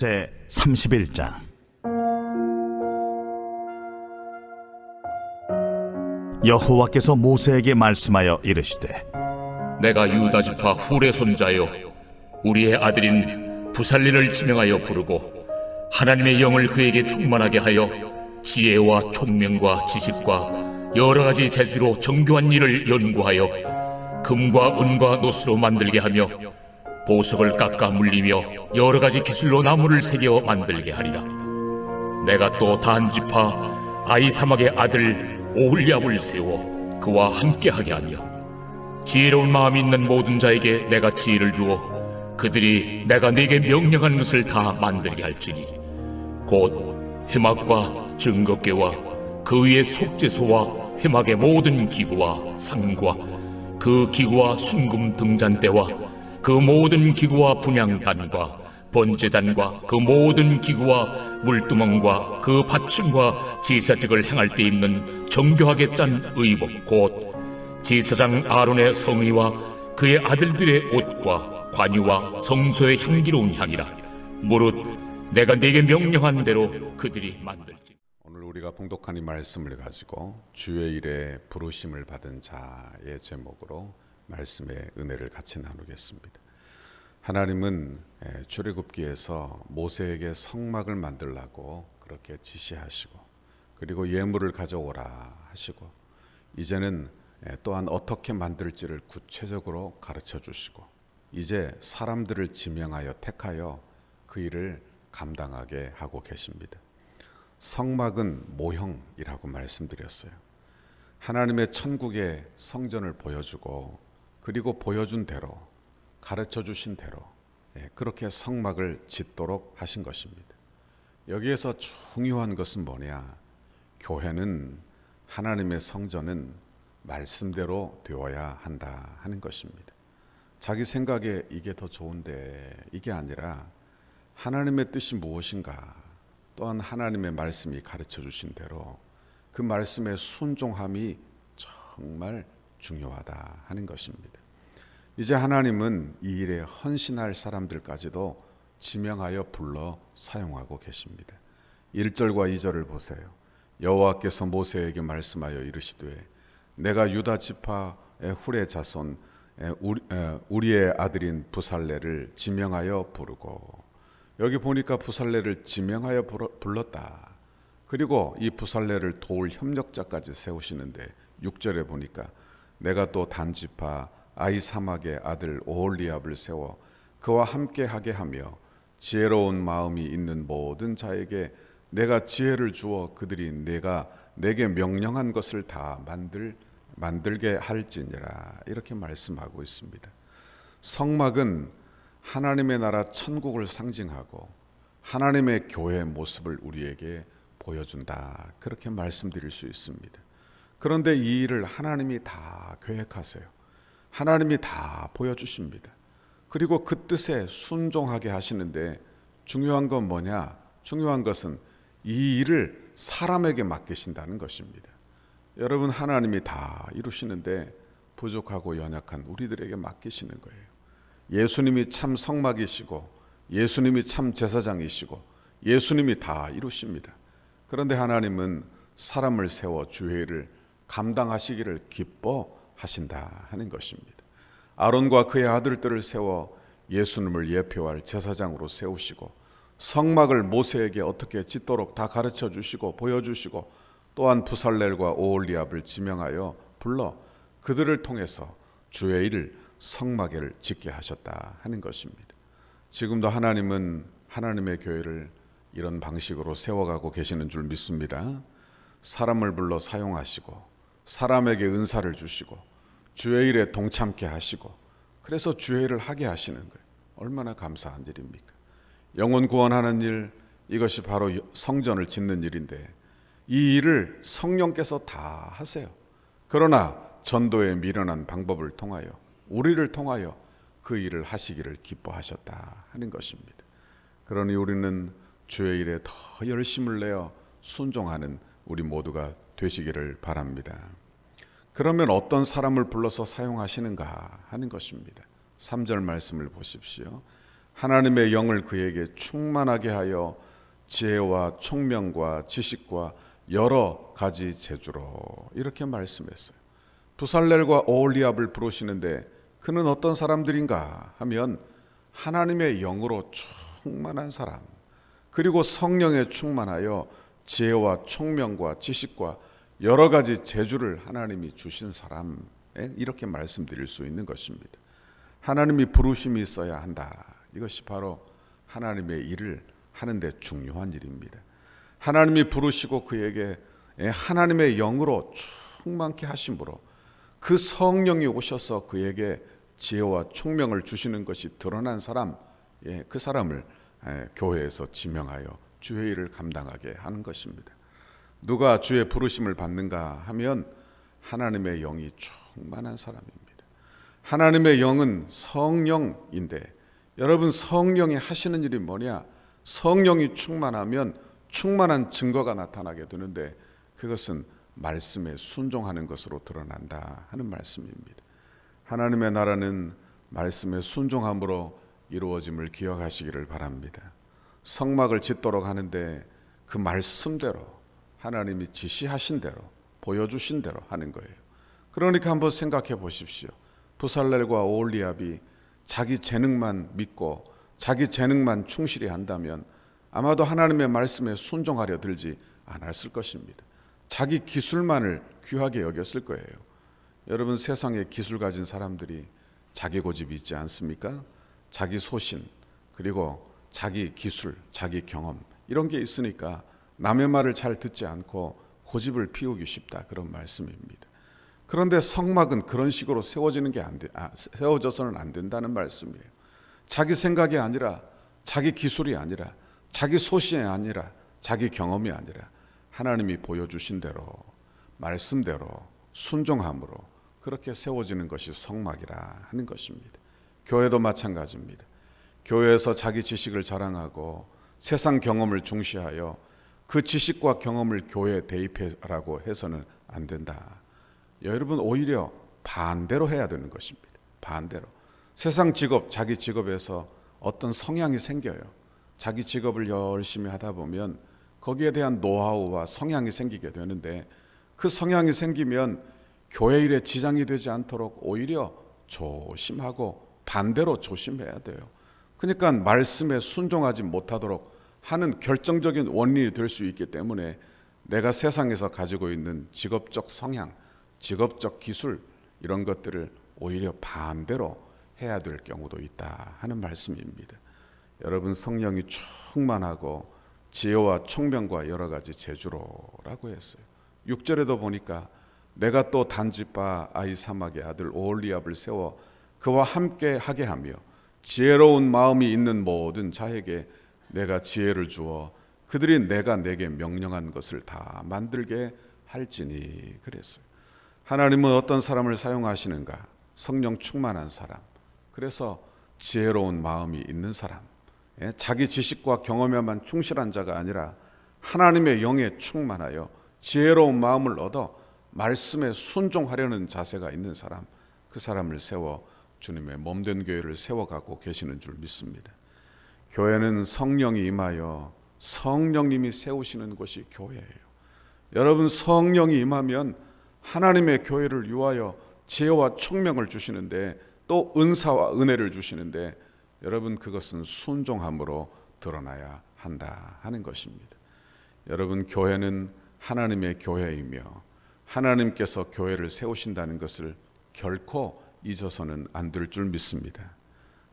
제 31장. 여호와께서 모세에게 말씀하여 이르시되, 내가 유다 지파 훌의 손자요 우리의 아들인 부살리를 지명하여 부르고 하나님의 영을 그에게 충만하게 하여 지혜와 총명과 지식과 여러 가지 재주로 정교한 일을 연구하여 금과 은과 노스로 만들게 하며 보석을 깎아 물리며 여러 가지 기술로 나무를 새겨 만들게 하리라. 내가 또 단 지파 아히사막의 아들 오홀리압을 세워 그와 함께하게 하며 지혜로운 마음이 있는 모든 자에게 내가 지혜를 주어 그들이 내가 네게 명령한 것을 다 만들게 할지니 곧 회막과 증거궤와 그 위의 속죄소와 회막의 모든 기구와 상과 그 기구와 순금 등잔대와 그 모든 기구와 분향단과 번제단과 그 모든 기구와 물두멍과 그 받침과 제사직을 행할 때 입는 정교하게 짠 의복 곧 제사장 아론의 성의와 그의 아들들의 옷과 관유와 성소의 향기로운 향이라. 무릇 내가 네게 명령한 대로 그들이 만들지. 오늘 우리가 봉독한 이 말씀을 가지고 주의 일에 부르심을 받은 자의 제목으로 말씀의 은혜를 같이 나누겠습니다. 하나님은 출애굽기에서 모세에게 성막을 만들라고 그렇게 지시하시고 그리고 예물을 가져오라 하시고 이제는 또한 어떻게 만들지를 구체적으로 가르쳐 주시고 이제 사람들을 지명하여 택하여 그 일을 감당하게 하고 계십니다. 성막은 모형이라고 말씀드렸어요. 하나님의 천국의 성전을 보여주고 그리고 보여준 대로 가르쳐 주신 대로 그렇게 성막을 짓도록 하신 것입니다. 여기에서 중요한 것은 뭐냐? 교회는 하나님의 성전은 말씀대로 되어야 한다 하는 것입니다. 자기 생각에 이게 더 좋은데 이게 아니라 하나님의 뜻이 무엇인가, 또한 하나님의 말씀이 가르쳐 주신 대로 그 말씀의 순종함이 정말 중요하다 하는 것입니다. 이제 하나님은 이 일에 헌신할 사람들까지도 지명하여 불러 사용하고 계십니다. 1절과 2절을 보세요. 여호와께서 모세에게 말씀하여 이르시되 내가 유다 지파의 훌의 자손 우리의 아들인 부살레를 지명하여 부르고, 여기 보니까 부살레를 지명하여 불렀다. 그리고 이 부살레를 도울 협력자까지 세우시는데 6절에 보니까 내가 또 단 지파 아히사막의 아들 오홀리압을 세워 그와 함께하게 하며 지혜로운 마음이 있는 모든 자에게 내가 지혜를 주어 그들이 내가 내게 명령한 것을 다 만들게 할지니라. 이렇게 말씀하고 있습니다. 성막은 하나님의 나라 천국을 상징하고 하나님의 교회의 모습을 우리에게 보여준다. 그렇게 말씀드릴 수 있습니다. 그런데 이 일을 하나님이 다 계획하세요. 하나님이 다 보여주십니다. 그리고 그 뜻에 순종하게 하시는데 중요한 건 뭐냐? 중요한 것은 이 일을 사람에게 맡기신다는 것입니다. 여러분, 하나님이 다 이루시는데 부족하고 연약한 우리들에게 맡기시는 거예요. 예수님이 참 성막이시고 예수님이 참 제사장이시고 예수님이 다 이루십니다. 그런데 하나님은 사람을 세워 주의 일을 감당하시기를 기뻐하신다 하는 것입니다. 아론과 그의 아들들을 세워 예수님을 예표할 제사장으로 세우시고 성막을 모세에게 어떻게 짓도록 다 가르쳐 주시고 보여주시고 또한 부살렐과 오홀리압을 지명하여 불러 그들을 통해서 주의 일을 성막을 짓게 하셨다 하는 것입니다. 지금도 하나님은 하나님의 교회를 이런 방식으로 세워가고 계시는 줄 믿습니다. 사람을 불러 사용하시고 사람에게 은사를 주시고 주의 일에 동참케 하시고 그래서 주의 일을 하게 하시는 거예요. 얼마나 감사한 일입니까? 영혼 구원하는 일, 이것이 바로 성전을 짓는 일인데 이 일을 성령께서 다 하세요. 그러나 전도에 미련한 방법을 통하여 우리를 통하여 그 일을 하시기를 기뻐하셨다 하는 것입니다. 그러니 우리는 주의 일에 더 열심을 내어 순종하는 우리 모두가 되시기를 바랍니다. 그러면 어떤 사람을 불러서 사용하시는가 하는 것입니다. 3절 말씀을 보십시오. 하나님의 영을 그에게 충만하게 하여 지혜와 총명과 지식과 여러 가지 재주로 이렇게 말씀했어요. 부살렐과 오홀리압을 부르시는데 그는 어떤 사람들인가 하면 하나님의 영으로 충만한 사람, 그리고 성령에 충만하여 지혜와 총명과 지식과 여러 가지 재주를 하나님이 주신 사람, 이렇게 말씀드릴 수 있는 것입니다. 하나님이 부르심이 있어야 한다. 이것이 바로 하나님의 일을 하는데 중요한 일입니다. 하나님이 부르시고 그에게 하나님의 영으로 충만케 하심으로 그 성령이 오셔서 그에게 지혜와 총명을 주시는 것이 드러난 사람, 그 사람을 교회에서 지명하여 주의 일을 감당하게 하는 것입니다. 누가 주의 부르심을 받는가 하면 하나님의 영이 충만한 사람입니다. 하나님의 영은 성령인데, 여러분, 성령이 하시는 일이 뭐냐? 성령이 충만하면 충만한 증거가 나타나게 되는데 그것은 말씀에 순종하는 것으로 드러난다 하는 말씀입니다. 하나님의 나라는 말씀에 순종함으로 이루어짐을 기억하시기를 바랍니다. 성막을 짓도록 하는데 그 말씀대로 하나님이 지시하신 대로 보여주신 대로 하는 거예요. 그러니까 한번 생각해 보십시오. 부살렐과 오홀리압이 자기 재능만 믿고 자기 재능만 충실히 한다면 아마도 하나님의 말씀에 순종하려 들지 않았을 것입니다. 자기 기술만을 귀하게 여겼을 거예요. 여러분, 세상에 기술 가진 사람들이 자기 고집이 있지 않습니까? 자기 소신, 그리고 자기 기술, 자기 경험, 이런 게 있으니까 남의 말을 잘 듣지 않고 고집을 피우기 쉽다, 그런 말씀입니다. 그런데 성막은 그런 식으로 세워져서는 안 된다는 말씀이에요. 자기 생각이 아니라, 자기 기술이 아니라, 자기 소신이 아니라, 자기 경험이 아니라 하나님이 보여주신 대로, 말씀대로 순종함으로 그렇게 세워지는 것이 성막이라 하는 것입니다. 교회도 마찬가지입니다. 교회에서 자기 지식을 자랑하고 세상 경험을 중시하여 그 지식과 경험을 교회에 대입하라고 해서는 안 된다. 여러분, 오히려 반대로 해야 되는 것입니다. 반대로. 세상 직업, 자기 직업에서 어떤 성향이 생겨요. 자기 직업을 열심히 하다 보면 거기에 대한 노하우와 성향이 생기게 되는데, 그 성향이 생기면 교회 일에 지장이 되지 않도록 오히려 조심하고 반대로 조심해야 돼요. 그러니까 말씀에 순종하지 못하도록 하는 결정적인 원인이 될 수 있기 때문에 내가 세상에서 가지고 있는 직업적 성향, 직업적 기술, 이런 것들을 오히려 반대로 해야 될 경우도 있다 하는 말씀입니다. 여러분, 성령이 충만하고 지혜와 총명과 여러 가지 재주로라고 했어요. 6절에도 보니까 내가 또 단지파 아히사막의 아들 오홀리압을 세워 그와 함께 하게 하며 지혜로운 마음이 있는 모든 자에게 내가 지혜를 주어 그들이 내가 내게 명령한 것을 다 만들게 할지니, 그랬어요. 하나님은 어떤 사람을 사용하시는가? 성령 충만한 사람, 그래서 지혜로운 마음이 있는 사람, 자기 지식과 경험에만 충실한 자가 아니라 하나님의 영에 충만하여 지혜로운 마음을 얻어 말씀에 순종하려는 자세가 있는 사람, 그 사람을 세워 주님의 몸된 교회를 세워가고 계시는 줄 믿습니다. 교회는 성령이 임하여 성령님이 세우시는 것이 교회예요. 여러분, 성령이 임하면 하나님의 교회를 위하여 지혜와 총명을 주시는데, 또 은사와 은혜를 주시는데, 여러분, 그것은 순종함으로 드러나야 한다 하는 것입니다. 여러분, 교회는 하나님의 교회이며 하나님께서 교회를 세우신다는 것을 결코 잊어서는 안 될 줄 믿습니다.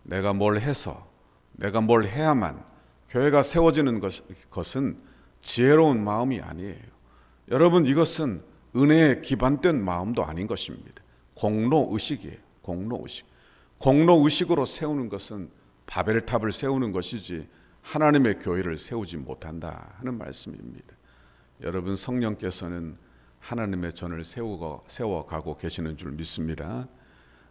내가 뭘 해서, 내가 뭘 해야만 교회가 세워지는 것은 지혜로운 마음이 아니에요. 여러분, 이것은 은혜에 기반된 마음도 아닌 것입니다. 공로의식이에요. 공로의식. 공로의식으로 세우는 것은 바벨탑을 세우는 것이지 하나님의 교회를 세우지 못한다 하는 말씀입니다. 여러분, 성령께서는 하나님의 전을 세워가고 계시는 줄 믿습니다.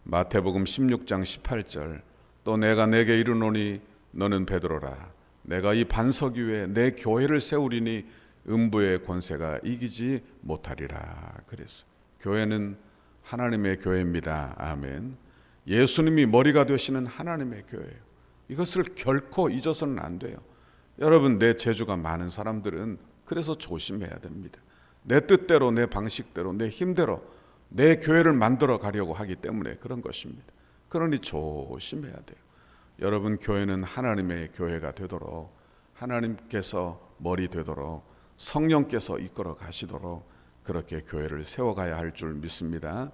마태복음 16장 18절, 또 내가 내게 이르노니 너는 베드로라, 내가 이 반석 위에 내 교회를 세우리니 음부의 권세가 이기지 못하리라 그랬어. 교회는 하나님의 교회입니다. 아멘. 예수님이 머리가 되시는 하나님의 교회예요. 이것을 결코 잊어서는 안 돼요. 여러분, 내 재주가 많은 사람들은 그래서 조심해야 됩니다. 내 뜻대로, 내 방식대로, 내 힘대로 내 교회를 만들어 가려고 하기 때문에 그런 것입니다. 그러니 조심해야 돼요. 여러분, 교회는 하나님의 교회가 되도록, 하나님께서 머리 되도록, 성령께서 이끌어 가시도록 그렇게 교회를 세워가야 할 줄 믿습니다.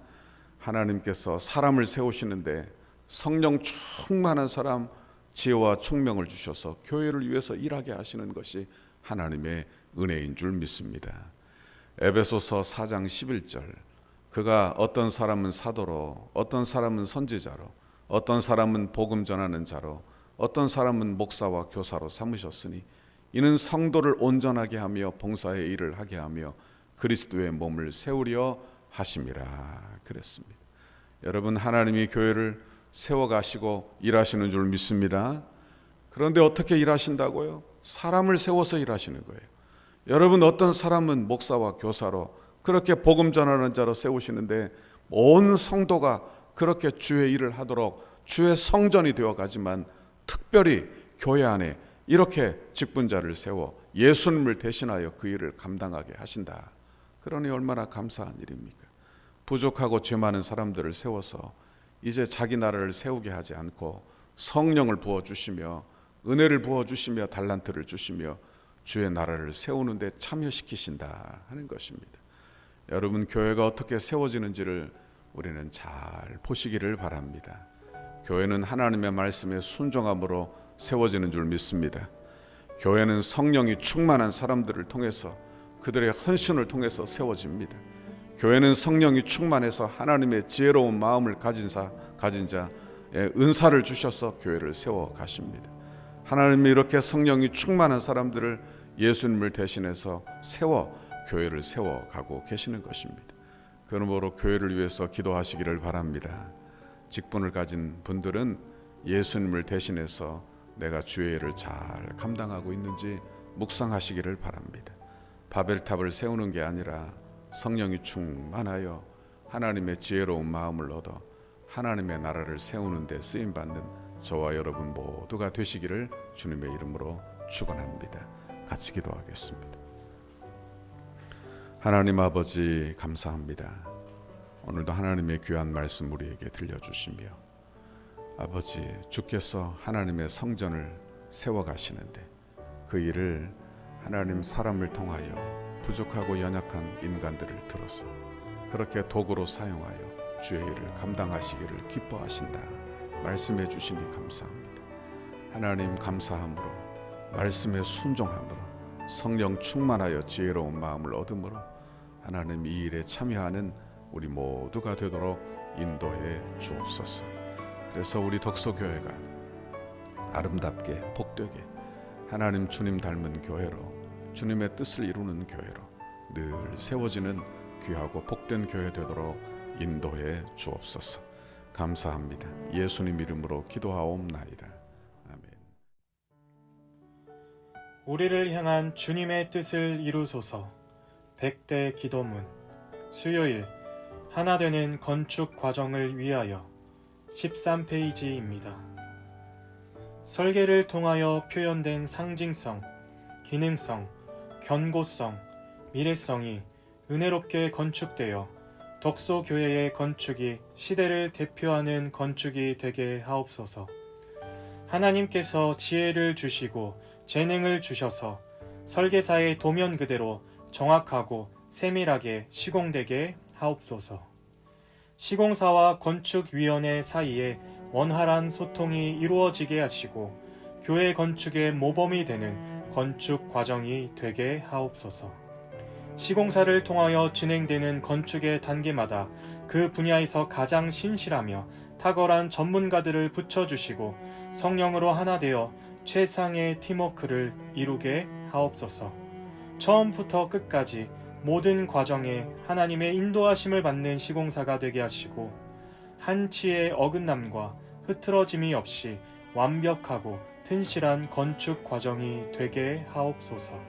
하나님께서 사람을 세우시는데 성령 충만한 사람, 지혜와 총명을 주셔서 교회를 위해서 일하게 하시는 것이 하나님의 은혜인 줄 믿습니다. 에베소서 4장 11절, 그가 어떤 사람은 사도로, 어떤 사람은 선지자로, 어떤 사람은 복음 전하는 자로, 어떤 사람은 목사와 교사로 삼으셨으니 이는 성도를 온전하게 하며 봉사의 일을 하게 하며 그리스도의 몸을 세우려 하심이라 그랬습니다. 여러분, 하나님이 교회를 세워가시고 일하시는 줄 믿습니다. 그런데 어떻게 일하신다고요? 사람을 세워서 일하시는 거예요. 여러분, 어떤 사람은 목사와 교사로 그렇게 복음 전하는 자로 세우시는데 온 성도가 그렇게 주의 일을 하도록 주의 성전이 되어가지만 특별히 교회 안에 이렇게 직분자를 세워 예수님을 대신하여 그 일을 감당하게 하신다. 그러니 얼마나 감사한 일입니까? 부족하고 죄 많은 사람들을 세워서 이제 자기 나라를 세우게 하지 않고 성령을 부어주시며 은혜를 부어주시며 달란트를 주시며 주의 나라를 세우는 데 참여시키신다 하는 것입니다. 여러분, 교회가 어떻게 세워지는지를 우리는 잘 보시기를 바랍니다. 교회는 하나님의 말씀에 순종함으로 세워지는 줄 믿습니다. 교회는 성령이 충만한 사람들을 통해서 그들의 헌신을 통해서 세워집니다. 교회는 성령이 충만해서 하나님의 지혜로운 마음을 가진 자의 은사를 주셔서 교회를 세워 가십니다. 하나님이 이렇게 성령이 충만한 사람들을 예수님을 대신해서 세워 교회를 세워가고 계시는 것입니다. 그러므로 교회를 위해서 기도하시기를 바랍니다. 직분을 가진 분들은 예수님을 대신해서 내가 주의 일을 잘 감당하고 있는지 묵상하시기를 바랍니다. 바벨탑을 세우는 게 아니라 성령이 충만하여 하나님의 지혜로운 마음을 얻어 하나님의 나라를 세우는 데 쓰임받는 저와 여러분 모두가 되시기를 주님의 이름으로 축원합니다. 같이 기도하겠습니다. 하나님 아버지, 감사합니다. 오늘도 하나님의 귀한 말씀 우리에게 들려주시며 아버지, 주께서 하나님의 성전을 세워가시는데 그 일을 하나님 사람을 통하여 부족하고 연약한 인간들을 들어서 그렇게 도구로 사용하여 주의 일을 감당하시기를 기뻐하신다 말씀해 주시니 감사합니다. 하나님, 감사함으로 말씀에 순종함으로 성령 충만하여 지혜로운 마음을 얻음으로 하나님 이 일에 참여하는 우리 모두가 되도록 인도해 주옵소서. 그래서 우리 덕소교회가 아름답게 복되게 하나님 주님 닮은 교회로, 주님의 뜻을 이루는 교회로 늘 세워지는 귀하고 복된 교회 되도록 인도해 주옵소서. 감사합니다. 예수님 이름으로 기도하옵나이다. 아멘. 우리를 향한 주님의 뜻을 이루소서. 100대 기도문. 수요일 하나 되는 건축 과정을 위하여 13페이지입니다. 설계를 통하여 표현된 상징성, 기능성, 견고성, 미래성이 은혜롭게 건축되어 덕소교회의 건축이 시대를 대표하는 건축이 되게 하옵소서. 하나님께서 지혜를 주시고 재능을 주셔서 설계사의 도면 그대로 정확하고 세밀하게 시공되게 하옵소서. 시공사와 건축위원회 사이에 원활한 소통이 이루어지게 하시고 교회 건축의 모범이 되는 건축 과정이 되게 하옵소서. 시공사를 통하여 진행되는 건축의 단계마다 그 분야에서 가장 신실하며 탁월한 전문가들을 붙여주시고 성령으로 하나 되어 최상의 팀워크를 이루게 하옵소서. 처음부터 끝까지 모든 과정에 하나님의 인도하심을 받는 시공사가 되게 하시고 한치의 어긋남과 흐트러짐이 없이 완벽하고 튼실한 건축 과정이 되게 하옵소서.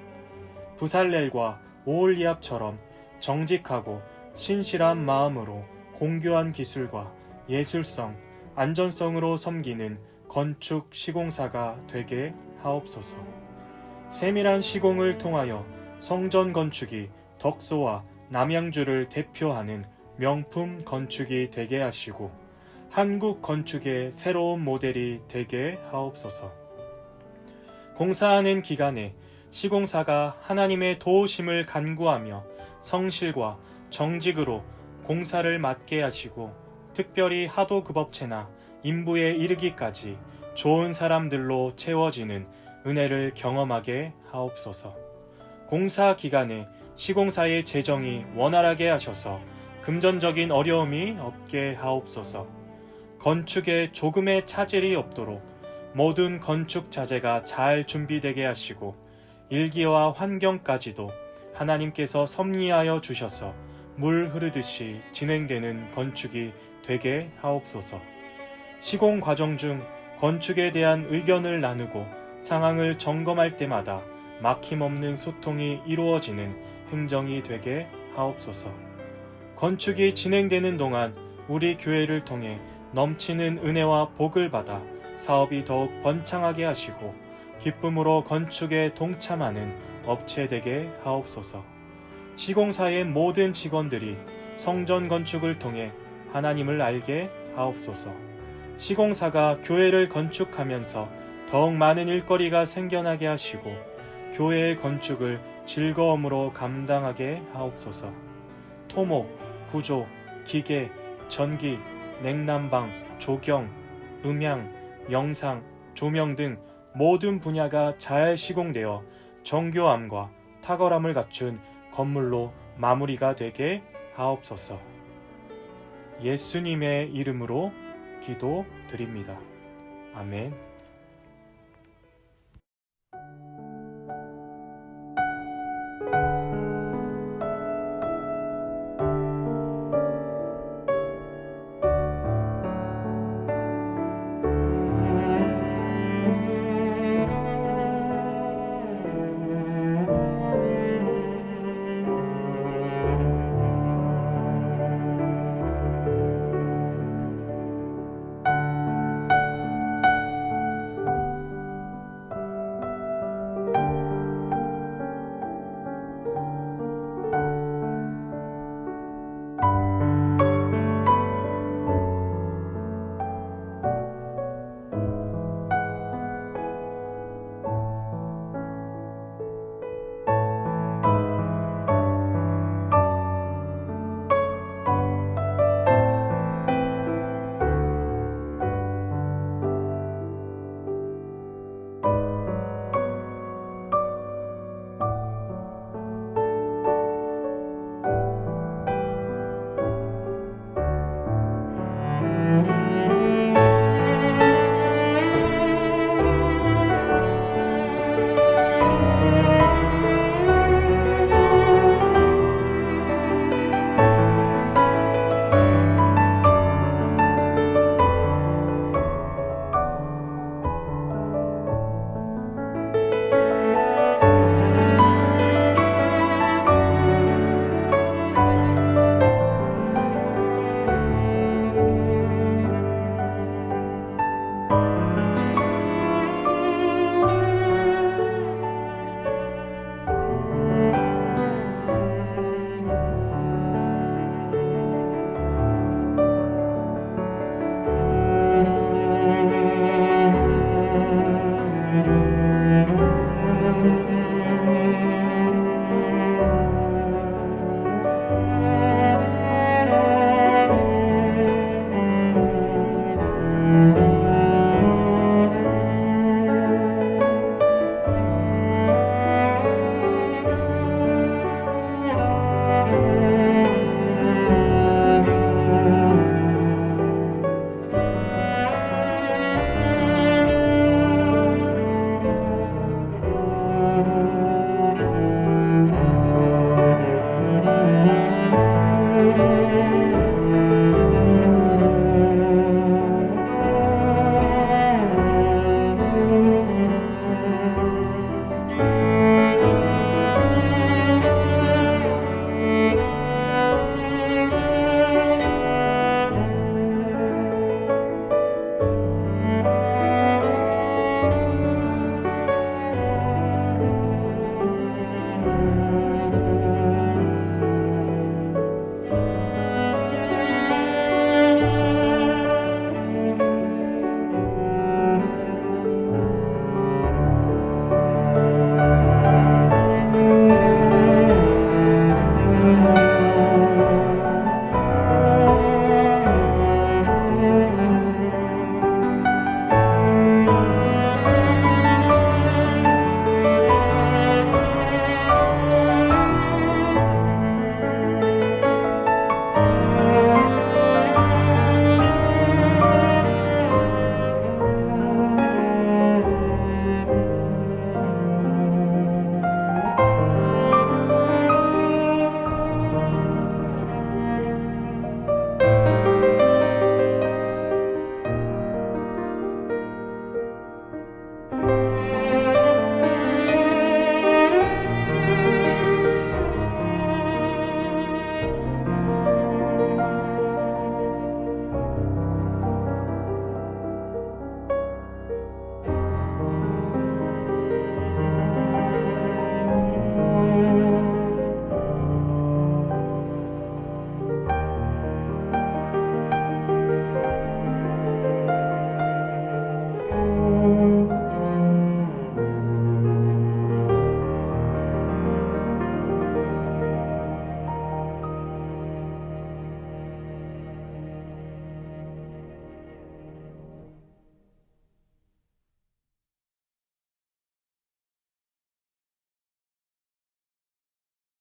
부살렐과 오홀리압처럼 정직하고 신실한 마음으로 공교한 기술과 예술성, 안전성으로 섬기는 건축 시공사가 되게 하옵소서. 세밀한 시공을 통하여 성전 건축이 덕소와 남양주를 대표하는 명품 건축이 되게 하시고 한국 건축의 새로운 모델이 되게 하옵소서. 공사하는 기간에 시공사가 하나님의 도우심을 간구하며 성실과 정직으로 공사를 맡게 하시고 특별히 하도급업체나 인부에 이르기까지 좋은 사람들로 채워지는 은혜를 경험하게 하옵소서. 공사 기간에 시공사의 재정이 원활하게 하셔서 금전적인 어려움이 없게 하옵소서. 건축에 조금의 차질이 없도록 모든 건축 자재가 잘 준비되게 하시고 일기와 환경까지도 하나님께서 섭리하여 주셔서 물 흐르듯이 진행되는 건축이 되게 하옵소서. 시공 과정 중 건축에 대한 의견을 나누고 상황을 점검할 때마다 막힘없는 소통이 이루어지는 행정이 되게 하옵소서. 건축이 진행되는 동안 우리 교회를 통해 넘치는 은혜와 복을 받아 사업이 더욱 번창하게 하시고 기쁨으로 건축에 동참하는 업체 되게 하옵소서. 시공사의 모든 직원들이 성전 건축을 통해 하나님을 알게 하옵소서. 시공사가 교회를 건축하면서 더욱 많은 일거리가 생겨나게 하시고 교회의 건축을 즐거움으로 감당하게 하옵소서. 토목, 구조, 기계, 전기, 냉난방, 조경, 음향, 영상, 조명 등 모든 분야가 잘 시공되어 정교함과 탁월함을 갖춘 건물로 마무리가 되게 하옵소서. 예수님의 이름으로 기도드립니다. 아멘.